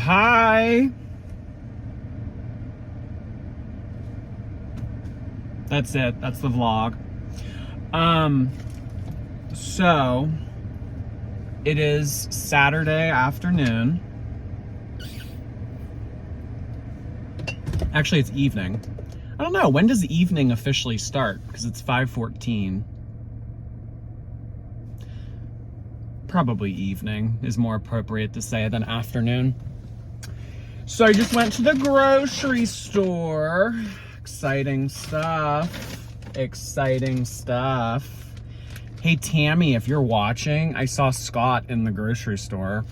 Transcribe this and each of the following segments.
Hi. That's it. That's the vlog. So it is Saturday afternoon. Actually, it's evening. I don't know. When does evening officially start? Because it's 5:14. Probably evening is more appropriate to say than afternoon. So I just went to the grocery store. Exciting stuff. Exciting stuff. Hey, Tammy, if you're watching, I saw Scott in the grocery store.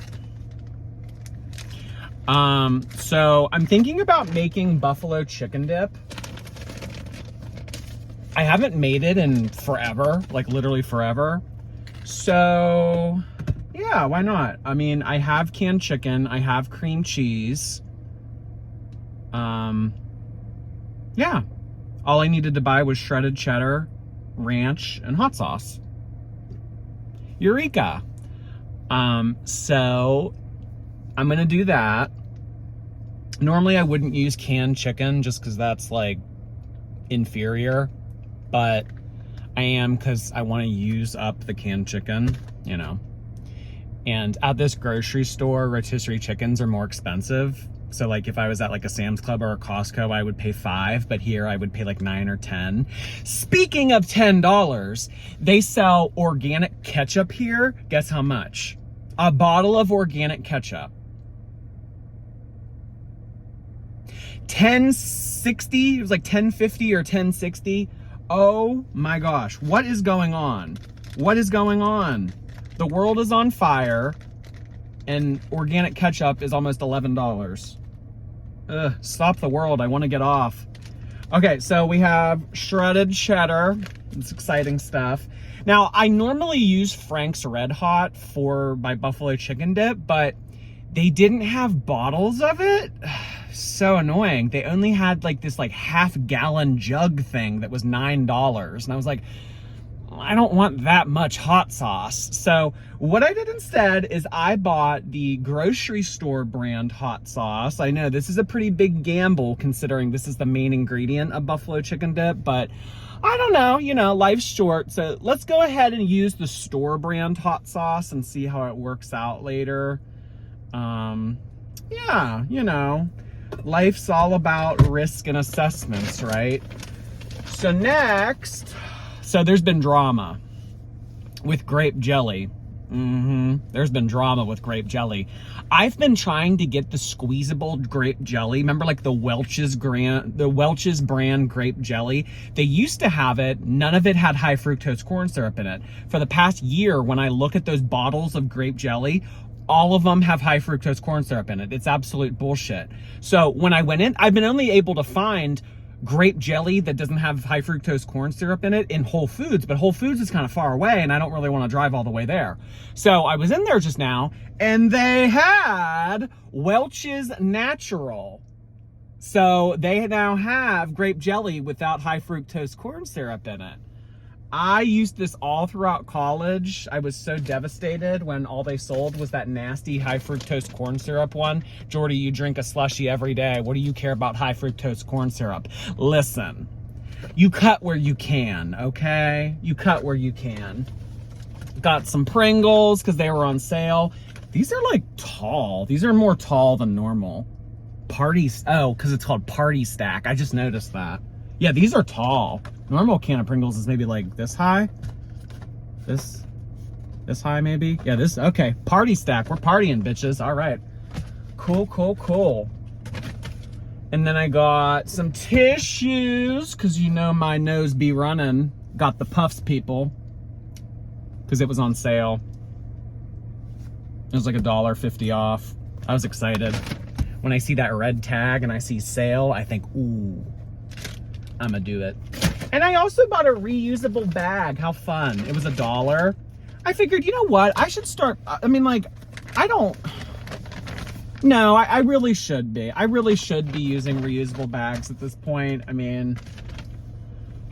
So I'm thinking about making buffalo chicken dip. I haven't made it in forever, like literally forever. So yeah, why not? I mean, I have canned chicken, I have cream cheese. Yeah, all I needed to buy was shredded cheddar, ranch, and hot sauce. Eureka. So I'm gonna do that. Normally I wouldn't use canned chicken just because that's like inferior, but I am because I want to use up the canned chicken, you know. And at this grocery store, rotisserie chickens are more expensive. So like if I was at like a Sam's Club or a Costco, I would pay $5, but here I would pay like $9 or $10. Speaking of $10, they sell organic ketchup here. Guess how much? A bottle of organic ketchup. $10.60, it was like $10.50 or $10.60. Oh my gosh, what is going on? What is going on? The world is on fire and organic ketchup is almost $11. Ugh, stop the world, I want to get off. Okay, so we have shredded cheddar. It's exciting stuff. Now, I normally use Frank's Red Hot for my buffalo chicken dip, but they didn't have bottles of it. So annoying. They only had like this like half-gallon jug thing that was $9. And I was like, I don't want that much hot sauce. So what I did instead is I bought the grocery store brand hot sauce. I know this is a pretty big gamble considering this is the main ingredient of buffalo chicken dip, but I don't know, you know, life's short. So let's go ahead and use the store brand hot sauce and see how it works out later. Yeah, you know, life's all about risk and assessments, right? So next, so there's been drama with grape jelly. There's been drama with grape jelly. I've been trying to get the squeezable grape jelly. Remember like the Welch's brand grape jelly? They used to have it. None of it had high fructose corn syrup in it. For the past year, when I look at those bottles of grape jelly, all of them have high fructose corn syrup in it. It's absolute bullshit. So when I went in, I've been only able to find grape jelly that doesn't have high fructose corn syrup in it in Whole Foods, but Whole Foods is kind of far away and I don't really want to drive all the way there. So I was in there just now and they had Welch's Natural. So they now have grape jelly without high fructose corn syrup in it. I used this all throughout college. I was so devastated when all they sold was that nasty high fructose corn syrup one. Jordy, you drink a slushie every day. What do you care about high fructose corn syrup? Listen, you cut where you can, okay? You cut where you can. Got some Pringles because they were on sale. These are like tall. These are more tall than normal. Oh, because it's called Party Stack. I just noticed that. Yeah, these are tall. Normal can of Pringles is maybe like this high. This high maybe. Yeah, this, okay. Party Stack, we're partying, bitches. All right. Cool, cool, cool. And then I got some tissues, because you know my nose be running. Got the Puffs, people, because it was on sale. It was like $1.50 off. I was excited. When I see that red tag and I see sale, I think, ooh, I'm gonna do it. And I also bought a reusable bag. How fun. It was $1. I figured, you know what? I should start, I mean, like, I really should be. I really should be using reusable bags at this point. I mean,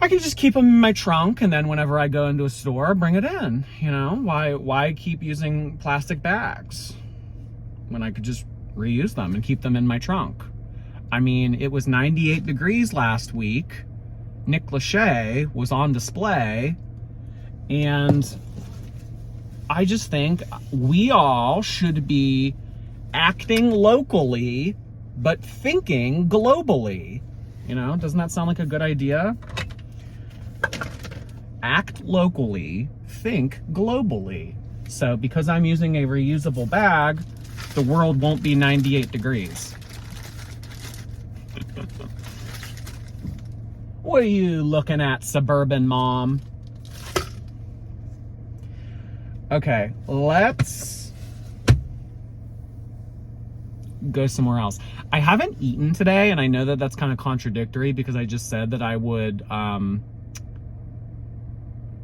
I can just keep them in my trunk and then whenever I go into a store, bring it in, you know? Why keep using plastic bags when I could just reuse them and keep them in my trunk. I mean, it was 98 degrees last week. Nick Lachey was on display, and I just think we all should be acting locally, but thinking globally. You know, doesn't that sound like a good idea? Act locally, think globally. So because I'm using a reusable bag, the world won't be 98 degrees. What are you looking at, suburban mom? Okay, let's go somewhere else. I haven't eaten today, and I know that that's kind of contradictory because I just said that I would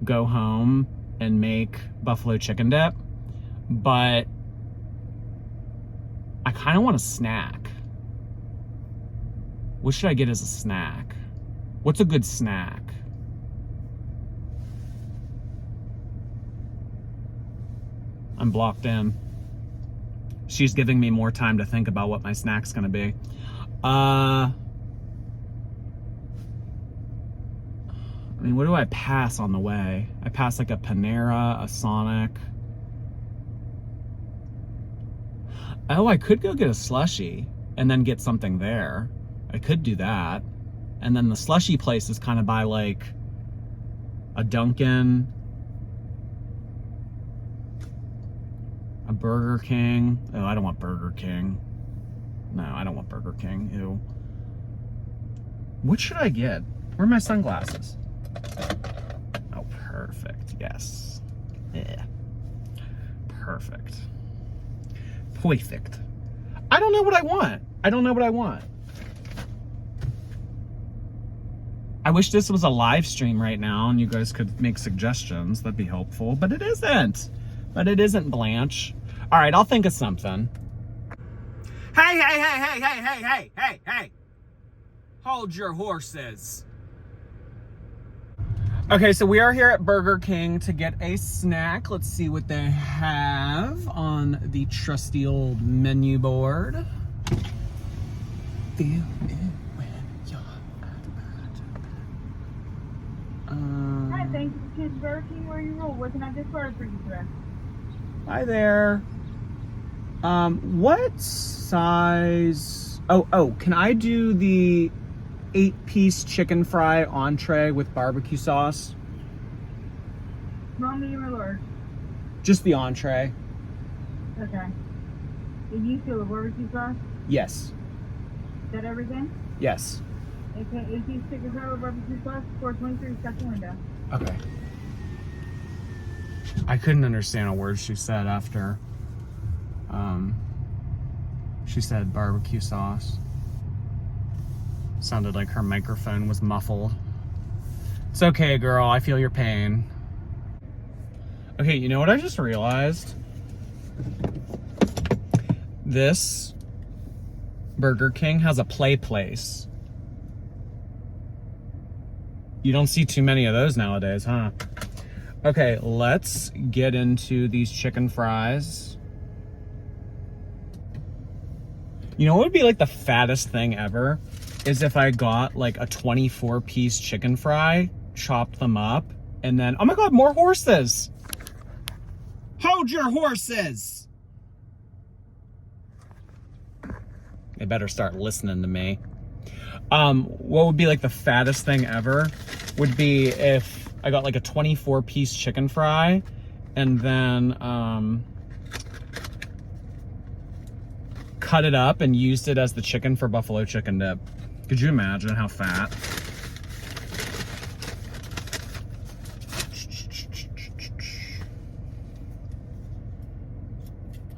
go home and make buffalo chicken dip, but I kind of want a snack. What should I get as a snack? What's a good snack? I'm blocked in. She's giving me more time to think about what my snack's gonna be. I mean, what do I pass on the way? I pass like a Panera, a Sonic. Oh, I could go get a slushie and then get something there. I could do that. And then the slushie place is kind of by like a Dunkin', a Burger King. Oh, I don't want Burger King. No, I don't want Burger King. Ew. What should I get? Where are my sunglasses? Oh, perfect. Yes. Yeah. Perfect. Perfect. I don't know what I want. I don't know what I want. I wish this was a live stream right now and you guys could make suggestions. That'd be helpful, but it isn't. But it isn't, Blanche. All right, I'll think of something. Hey. Hold your horses. Okay, so we are here at Burger King to get a snack. Let's see what they have on the trusty old menu board. Feel it when you're Hi, thank you for choosing Burger King where you roll. What can I get started for you today? Hi there. What size? Oh, can I do the 8-piece chicken fry entree with barbecue sauce? Small, medium, or large? Just the entree. Okay. Did you feel the barbecue sauce? Yes. Is that everything? Yes. Okay, 8-piece chicken fry with barbecue sauce, 423, second window. Okay. I couldn't understand a word she said after she said barbecue sauce. Sounded like her microphone was muffled. It's okay, girl. I feel your pain. Okay, you know what I just realized? This Burger King has a play place. You don't see too many of those nowadays, huh? Okay, let's get into these chicken fries. You know what would be like the fattest thing ever? Is if I got like a 24-piece chicken fry, chopped them up, and then, oh my God, more horses. Hold your horses. They better start listening to me. What would be like the fattest thing ever would be if I got like a 24-piece chicken fry and then cut it up and used it as the chicken for buffalo chicken dip. Could you imagine how fat?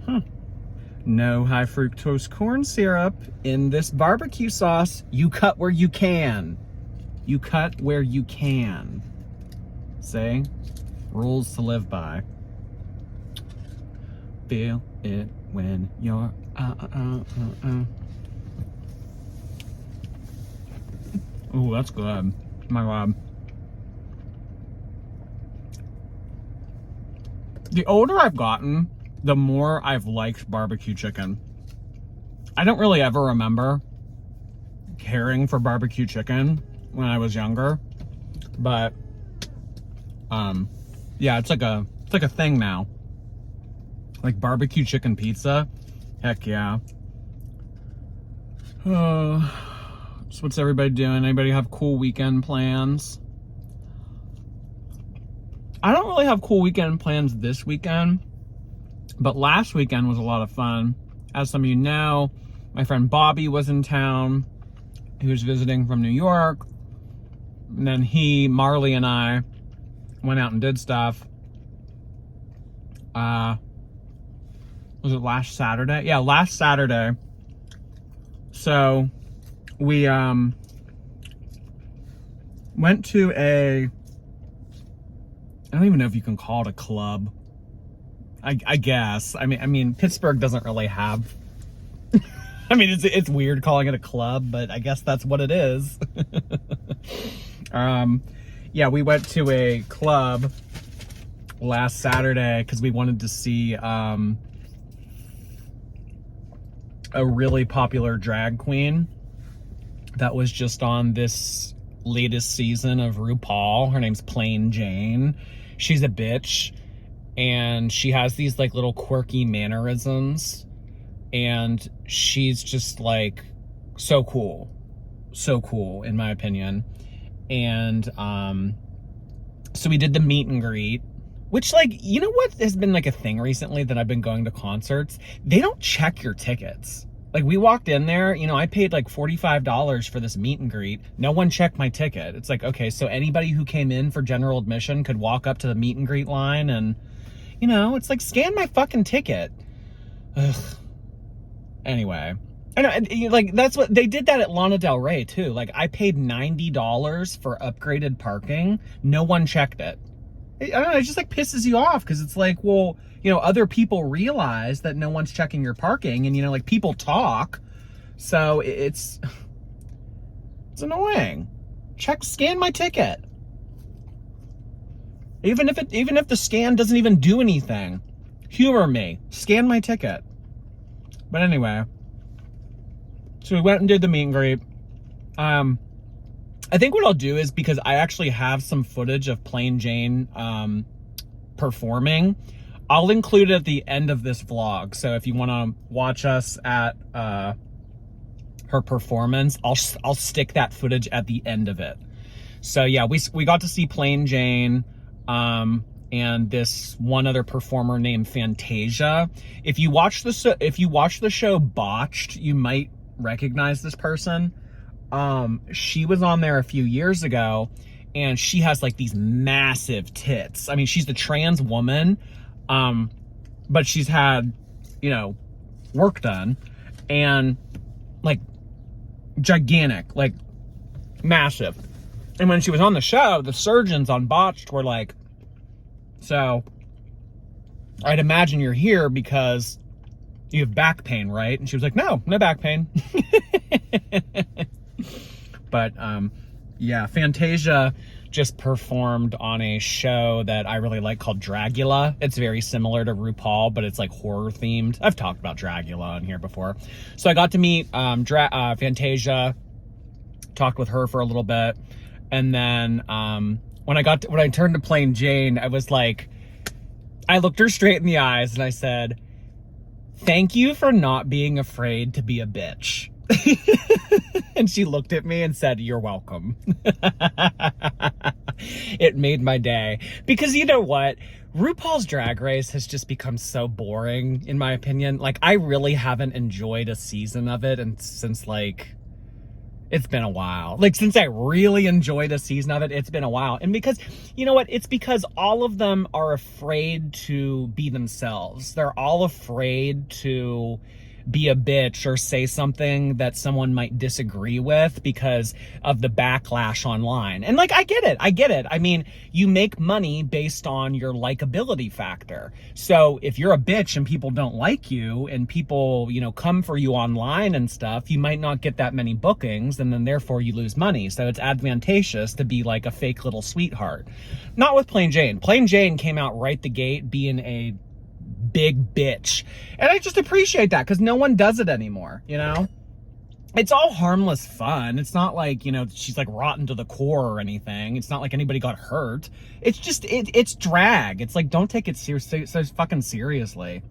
Huh. No high fructose corn syrup in this barbecue sauce. You cut where you can. You cut where you can. Say, rules to live by. Feel it when you're Ooh, that's good. My God. The older I've gotten, the more I've liked barbecue chicken. I don't really ever remember caring for barbecue chicken when I was younger, but yeah, it's like a thing now. Like barbecue chicken pizza, heck yeah. So what's everybody doing? Anybody have cool weekend plans? I don't really have cool weekend plans this weekend, but last weekend was a lot of fun. As some of you know, my friend Bobby was in town. He was visiting from New York. And then Marley and I went out and did stuff. Was it last Saturday? Yeah, last Saturday. So we went to I don't even know if you can call it a club. I guess. I mean, Pittsburgh doesn't really have. I mean, it's weird calling it a club, but I guess that's what it is. Yeah, we went to a club last Saturday because we wanted to see a really popular drag queen that was just on this latest season of RuPaul. Her name's Plain Jane. She's a bitch, and she has these like little quirky mannerisms, and she's just like so cool in my opinion. And so we did the meet and greet, which, like, you know what has been like a thing recently that I've been going to concerts? They don't check your tickets. Like, we walked in there, you know, I paid like $45 for this meet and greet. No one checked my ticket. It's like, okay, so anybody who came in for general admission could walk up to the meet and greet line and, you know, it's like, scan my fucking ticket. Ugh. Anyway, I know, like, that's what they did that at Lana Del Rey too. Like, I paid $90 for upgraded parking. No one checked it. I don't know, it just like pisses you off because it's like, well, you know, other people realize that no one's checking your parking, and, you know, like, people talk, so it's annoying. Scan my ticket. Even if the scan doesn't even do anything, humor me. Scan my ticket. But anyway, so we went and did the meet and greet. I think what I'll do is, because I actually have some footage of Plain Jane performing, I'll include it at the end of this vlog. So if you want to watch us at her performance, I'll stick that footage at the end of it. So yeah, we got to see Plain Jane and this one other performer named Fantasia. If you watch the show Botched, you might recognize this person. She was on there a few years ago, and she has like these massive tits. I mean, she's the trans woman, but she's had, you know, work done, and like gigantic, like massive. And when she was on the show, the surgeons on Botched were like, so I'd imagine you're here because you have back pain, right? And she was like, no back pain. But yeah, Fantasia just performed on a show that I really like called Dragula. It's very similar to RuPaul, but it's like horror themed. I've talked about Dragula on here before. So I got to meet Fantasia, talked with her for a little bit, and then when I turned to Plain Jane, I was like, I looked her straight in the eyes and I said, "Thank you for not being afraid to be a bitch." And she looked at me and said, "You're welcome." It made my day, because you know what? RuPaul's Drag Race has just become so boring, in my opinion. Like, I really haven't enjoyed a season of it, and since like, it's been a while. Like, since I really enjoyed a season of it, it's been a while. And because, you know what? It's because all of them are afraid to be themselves. They're all afraid to be a bitch or say something that someone might disagree with because of the backlash online. And like, I get it. I mean, you make money based on your likability factor. So if you're a bitch and people don't like you, and people, you know, come for you online and stuff, you might not get that many bookings, and then therefore you lose money. So it's advantageous to be like a fake little sweetheart. Not with Plain Jane. Plain Jane came out right the gate being a big bitch. And I just appreciate that because no one does it anymore, you know? It's all harmless fun. It's not like, you know, she's like rotten to the core or anything. It's not like anybody got hurt. It's just, it's drag. It's like, don't take it so fucking seriously.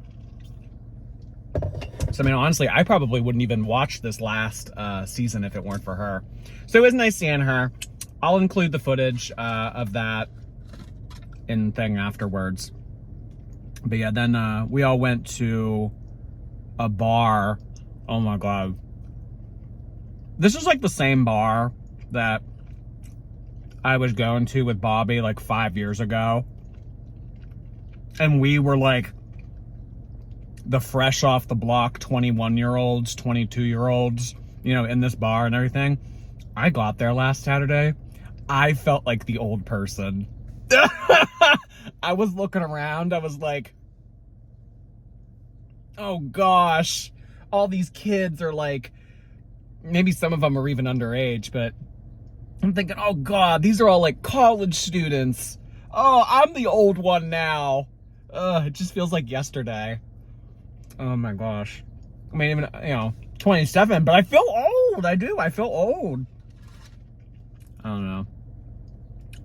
So, I mean, honestly, I probably wouldn't even watch this last season if it weren't for her. So it was nice seeing her. I'll include the footage of that in thing afterwards. But yeah, then we all went to a bar. Oh my God. This is like the same bar that I was going to with Bobby like 5 years ago. And we were like the fresh off the block 21-year-olds, 22-year-olds, you know, in this bar and everything. I got there last Saturday. I felt like the old person. I was looking around. I was like, oh gosh, all these kids are like, maybe some of them are even underage, but I'm thinking, oh God, these are all like college students. Oh, I'm the old one now. It just feels like yesterday. Oh my gosh. I mean, even, you know, 27, but I feel old. I do. I feel old. I don't know.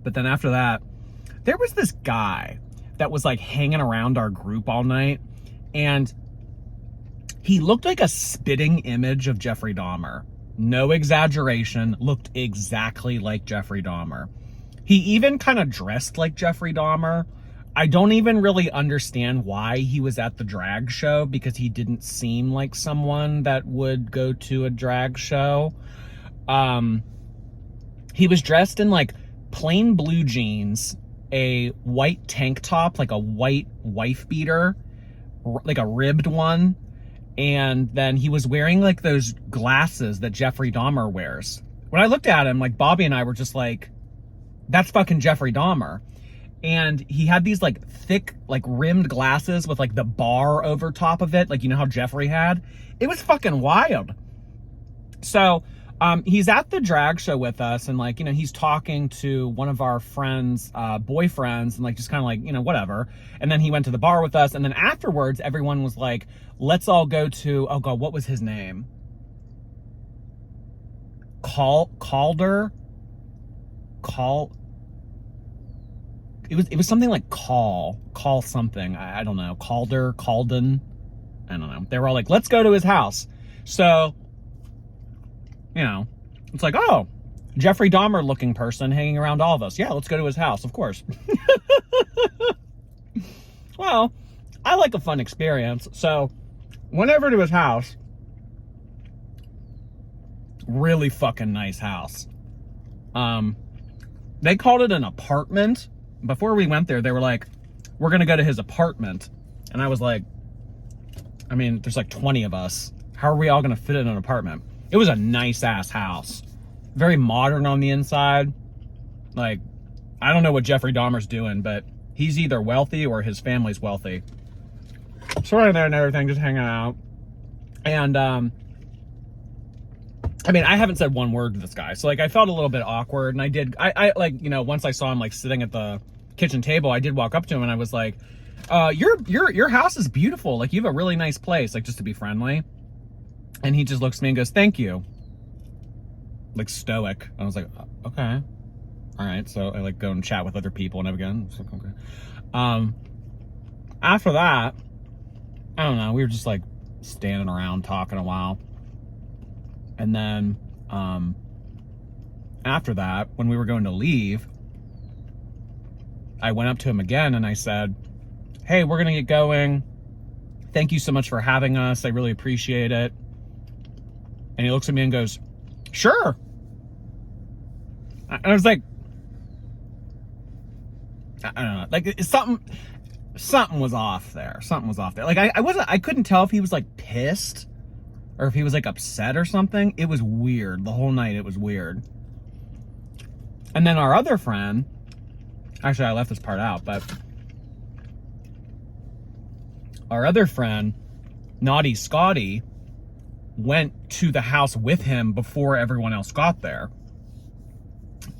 But then after that, there was this guy that was like hanging around our group all night, and he looked like a spitting image of Jeffrey Dahmer. No exaggeration, looked exactly like Jeffrey Dahmer. He even kind of dressed like Jeffrey Dahmer. I don't even really understand why he was at the drag show, because he didn't seem like someone that would go to a drag show. He was dressed in like plain blue jeans, a white tank top, like a white wife beater, like a ribbed one. And then he was wearing like those glasses that Jeffrey Dahmer wears. When I looked at him, like Bobby and I were just like, that's fucking Jeffrey Dahmer. And he had these like thick, like rimmed glasses with like the bar over top of it. Like, you know how Jeffrey had? It was fucking wild. So, he's at the drag show with us, and like, you know, he's talking to one of our friends' boyfriends, and like, just kind of like, you know, whatever. And then he went to the bar with us, and then afterwards, everyone was like, let's all go to, oh God, what was his name? Calder? It was something like call something. I don't know. Calden. I don't know. They were all like, let's go to his house. So, you know, it's like, oh, Jeffrey Dahmer looking person hanging around all of us. Yeah, let's go to his house, of course. Well, I like a fun experience. So, went over to his house. Really fucking nice house. They called it an apartment. Before we went there, they were like, we're going to go to his apartment. And I was like, I mean, there's like 20 of us. How are we all going to fit in an apartment? It was a nice ass house. Very modern on the inside. Like, I don't know what Jeffrey Dahmer's doing, but he's either wealthy or his family's wealthy. So we're in there and everything, just hanging out. And, I mean, I haven't said one word to this guy. So like, I felt a little bit awkward, and I like, you know, once I saw him like sitting at the kitchen table, I did walk up to him and I was like, your house is beautiful. Like, you have a really nice place, like, just to be friendly. And he just looks at me and goes, thank you. Like, stoic. I was like, okay. All right. So I like go and chat with other people and again. Like, okay. After that, I don't know. We were just like standing around talking a while. And then, after that, when we were going to leave, I went up to him again and I said, hey, we're going to get going. Thank you so much for having us. I really appreciate it. And he looks at me and goes, sure. And I was like, I don't know, like something was off there. Something was off there. Like, I couldn't tell if he was like pissed or if he was like upset or something. It was weird. The whole night it was weird. And then our other friend, actually I left this part out, but our other friend, Naughty Scotty, went to the house with him before everyone else got there.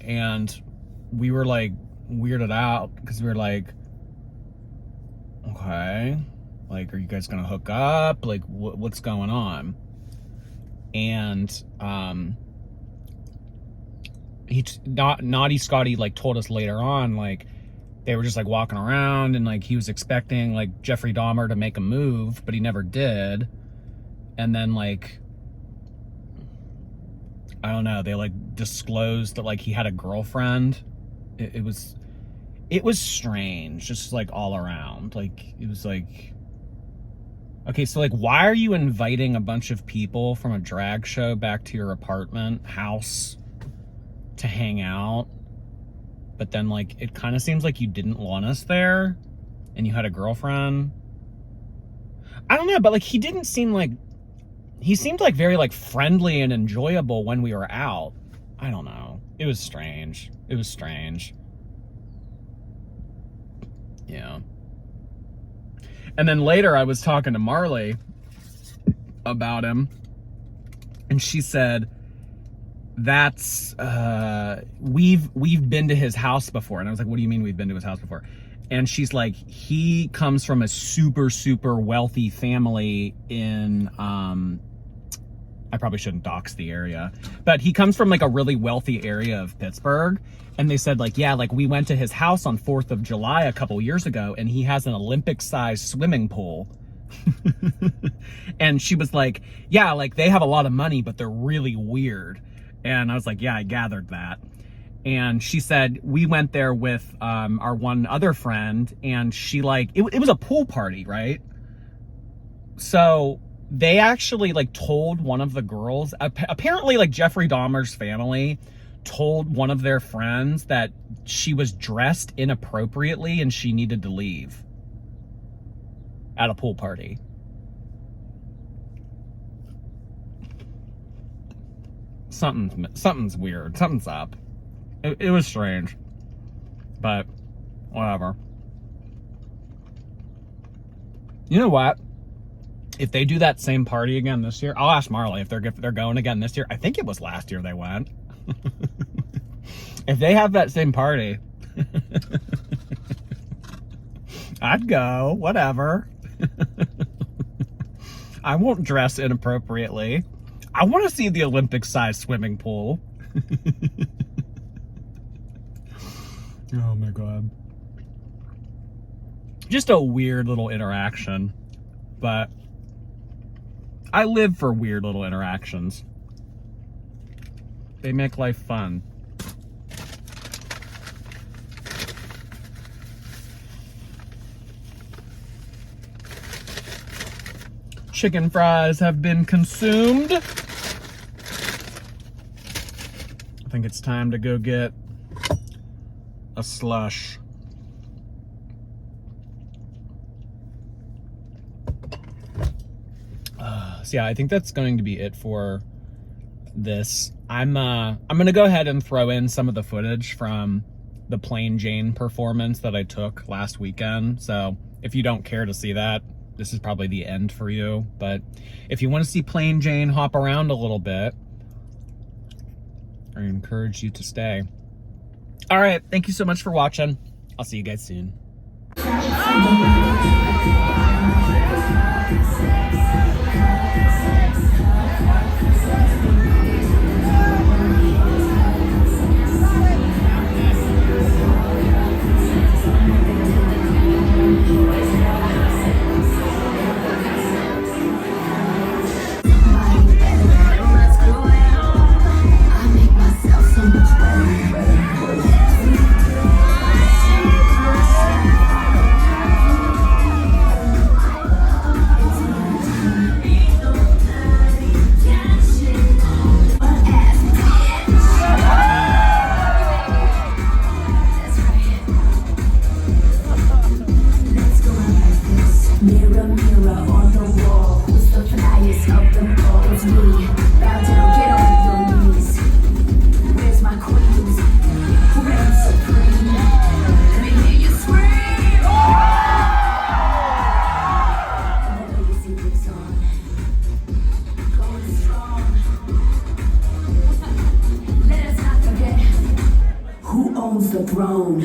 And we were like weirded out because we were like, okay, Like, are you guys gonna hook up? Like, what's going on? And Naughty Scotty like told us later on, like, they were just like walking around and like he was expecting like Jeffrey Dahmer to make a move, but he never did. And then like, I don't know, they like disclosed that like he had a girlfriend. It was strange, just like all around. Like, it was like, okay, so like, why are you inviting a bunch of people from a drag show back to your apartment house to hang out? But then like, it kind of seems like you didn't want us there and you had a girlfriend. I don't know, but like, he seemed like very like friendly and enjoyable when we were out. I don't know. It was strange. Yeah. And then later I was talking to Marley about him, and she said, that's, we've been to his house before. And I was like, what do you mean we've been to his house before? And she's like, he comes from a super, super wealthy family in, I probably shouldn't dox the area, but he comes from like a really wealthy area of Pittsburgh. And they said like, yeah, like we went to his house on 4th of July a couple years ago, and he has an Olympic-sized swimming pool. And she was like, yeah, like they have a lot of money, but they're really weird. And I was like, yeah, I gathered that. And she said, we went there with our one other friend, and she like, it was a pool party, right? So they actually like told one of the girls, apparently like Jeffrey Dahmer's family told one of their friends that she was dressed inappropriately and she needed to leave at a pool party. Something's weird. Something's up. It was strange, but whatever. You know what? If they do that same party again this year, I'll ask Marley if they're going again this year. I think it was last year they went. If they have that same party, I'd go, whatever. I won't dress inappropriately. I want to see the Olympic-sized swimming pool. Oh my God. Just a weird little interaction, but I live for weird little interactions. They make life fun. Chicken fries have been consumed. I think it's time to go get a slush. So yeah, I think that's going to be it for this. I'm gonna go ahead and throw in some of the footage from the Plain Jane performance that I took last weekend. So if you don't care to see that, this is probably the end for you. But if you want to see Plain Jane hop around a little bit, I encourage you to stay. All right, thank you so much for watching. I'll see you guys soon. The throne.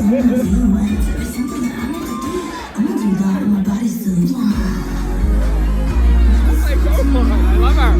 Come on, I love her.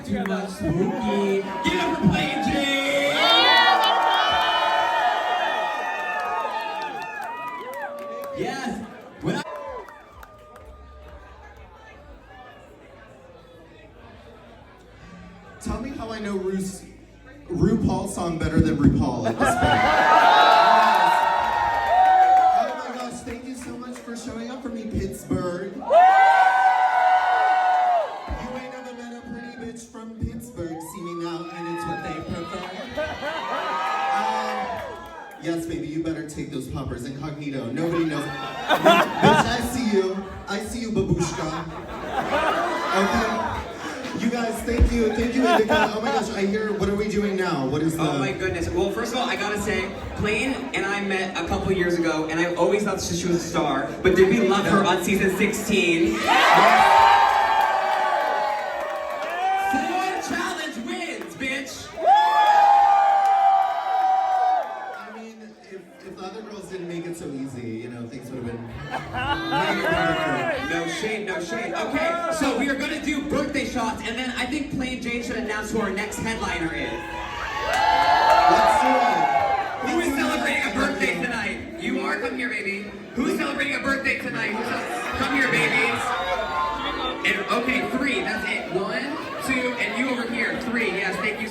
Too much spooky. Get up for playing Jane! Yes! Tell me how I know RuPaul's song better than RuPaul at this point. Oh my gosh, thank you so much for showing up for me, Pittsburgh. From Pittsburgh, see me now, and it's what they prefer. Yes, baby, you better take those poppers incognito. Nobody knows. Bitch, I see you, babushka. Okay? You guys, thank you, Indica. Oh my gosh, I hear, what are we doing now? What is the... Oh my goodness. Well, first of all, I gotta say, Blaine and I met a couple years ago, and I always thought she was a star, but did we love her on season 16? So easy, you know, things would have been no shade, no shade. Okay, so we are gonna do birthday shots, and then I think Plain Jane should announce who our next headliner is. Let's do it. Who is celebrating a birthday tonight? You are? Come here, baby. Who's celebrating a birthday tonight? Come here, babies. And, okay, 3, that's it. 1, 2, and you over here. 3, yes, thank you.